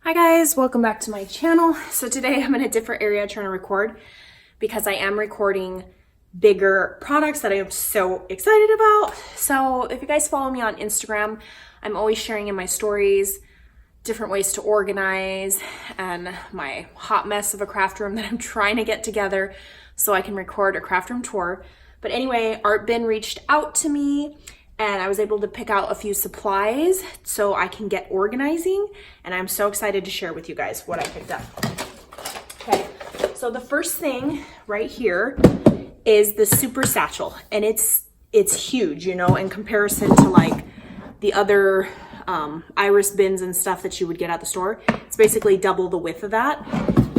Hi guys, welcome back to my channel. So today I'm in a different area trying to record because I am recording bigger products that I am so excited about. So if you guys follow me on Instagram, I'm always sharing in my stories different ways to organize and my hot mess of a craft room that I'm trying to get together so I can record a craft room tour. But anyway, ArtBin reached out to me and I was able to pick out a few supplies so I can get organizing, and I'm so excited to share with you guys what I picked up. Okay, so the first thing right here is the Super Satchel, and it's huge, you know, in comparison to like the other iris bins and stuff that you would get at the store. It's basically double the width of that.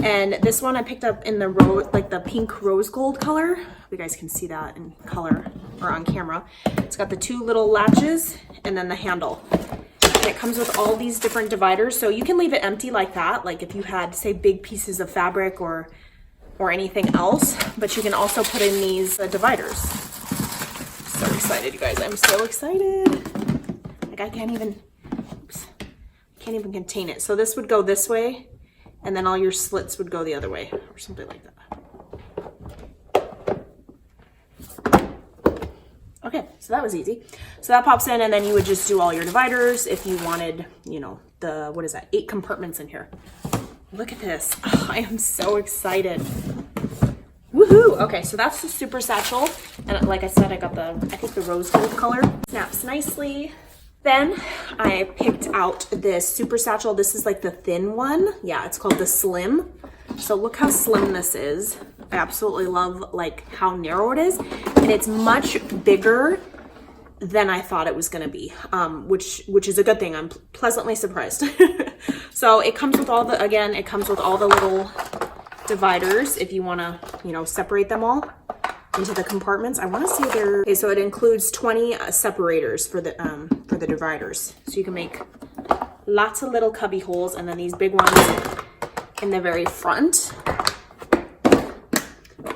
And this one I picked up in the like the pink rose gold color. You guys can see that in color or on camera. It's got the two little latches and then the handle. And it comes with all these different dividers. So you can leave it empty like that, like if you had, say, big pieces of fabric or anything else, but you can also put in these dividers. So excited, you guys. I'm so excited. Like I can't even contain it. So this would go this way, and then all your slits would go the other way or something like that. Okay, so that was easy. So that pops in, and then you would just do all your dividers if you wanted, you know, the, what is that, 8 compartments in here. Look at this. Oh, I am so excited. Woohoo! Okay, so that's the Super Satchel. And like I said, I got the, I think the rose gold color. Snaps nicely. Then I picked out this Super Satchel. This is like the thin one. Yeah, it's called the Slim. So look how slim this is. I absolutely love like how narrow it is. And it's much bigger than I thought it was gonna be, which is a good thing. I'm pleasantly surprised. So it comes with all the, again, it comes with all the little dividers if you wanna, you know, separate them all into the compartments. I wanna see their, okay, so it includes 20 separators for the dividers. So you can make lots of little cubby holes, and then these big ones in the very front.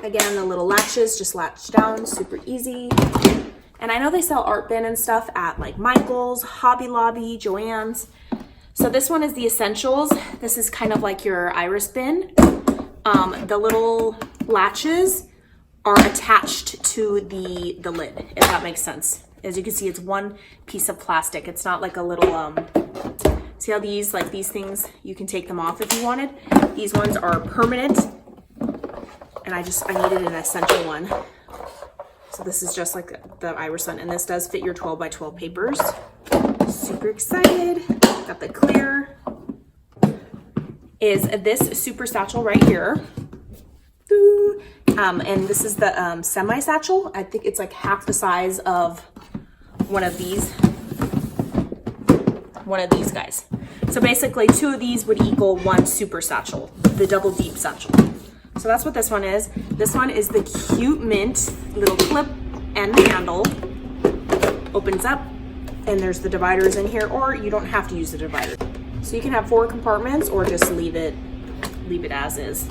Again, the little latches just latch down, super easy. And I know they sell ArtBin and stuff at like Michael's, Hobby Lobby, Joann's. So this one is the Essentials. This is kind of like your iris bin. The little latches are attached to the lid, if that makes sense. As you can see, it's one piece of plastic. It's not like a little, see how these, like these things, you can take them off if you wanted. These ones are permanent. And I needed an essential one. So this is just like the iris one, and this does fit your 12 by 12 papers. Super excited. Got the clear. Is this Super Satchel right here. And this is the semi satchel. I think it's like half the size of one of these guys. So basically 2 of these would equal 1 Super Satchel, the double deep satchel. So that's what this one is. This one is the cute mint little clip and the handle. Opens up, and there's the dividers in here, or you don't have to use the divider. So you can have 4 compartments or just leave it as is.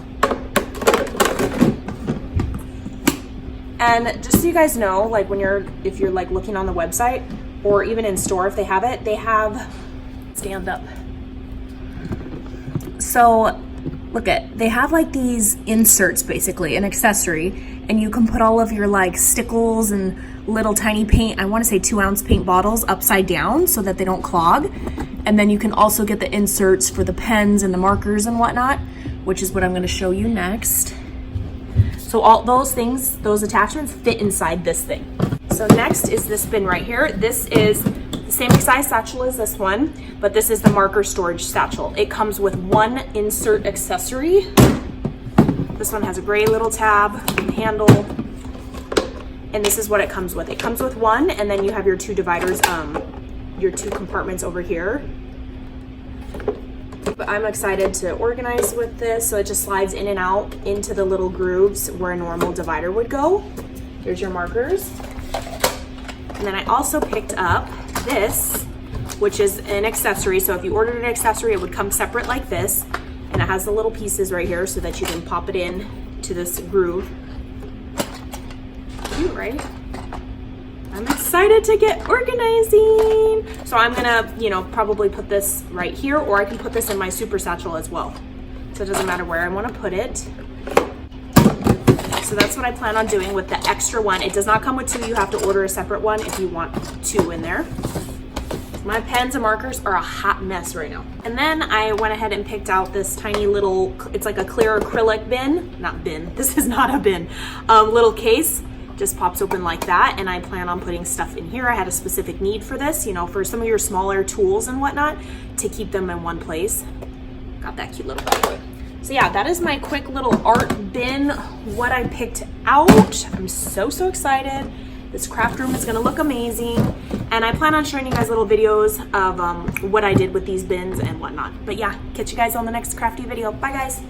And just so you guys know, like if you're like looking on the website or even in store, if they have it, they have, stand up. So they have like these inserts, basically an accessory, and you can put all of your like stickles and little tiny paint, I want to say 2-ounce paint bottles upside down so that they don't clog. And then you can also get the inserts for the pens and the markers and whatnot, which is what I'm going to show you next. So all those things, those attachments fit inside this thing. So next is this bin right here. This is the same size satchel as this one, but this is the marker storage satchel. It comes with 1 insert accessory. This one has a gray little tab, handle, and this is what it comes with. It comes with 1, and then you have your 2 dividers, your 2 compartments over here. But I'm excited to organize with this. So it just slides in and out into the little grooves where a normal divider would go. There's your markers. And then I also picked up this, which is an accessory. So if you ordered an accessory, it would come separate like this. And it has the little pieces right here so that you can pop it in to this groove. Cute, right? I'm excited. excited to get organizing. So I'm gonna, you know, probably put this right here, or I can put this in my super satchel as well. So it doesn't matter where I want to put it. So that's what I plan on doing with the extra one. It does not come with 2. You have to order a separate one if you want 2 in there. My pens and markers are a hot mess right now. And then I went ahead and picked out this tiny little, it's like a clear acrylic bin. Not bin, this is not a bin. Little case, just pops open like that. And I plan on putting stuff in here. I had a specific need for this, you know, for some of your smaller tools and whatnot, to keep them in one place. Got that cute little bad boy. So yeah, that is my quick little art bin, what I picked out. I'm so excited. This craft room is gonna look amazing. And I plan on showing you guys little videos of what I did with these bins and whatnot. But yeah, catch you guys on the next crafty video. Bye guys.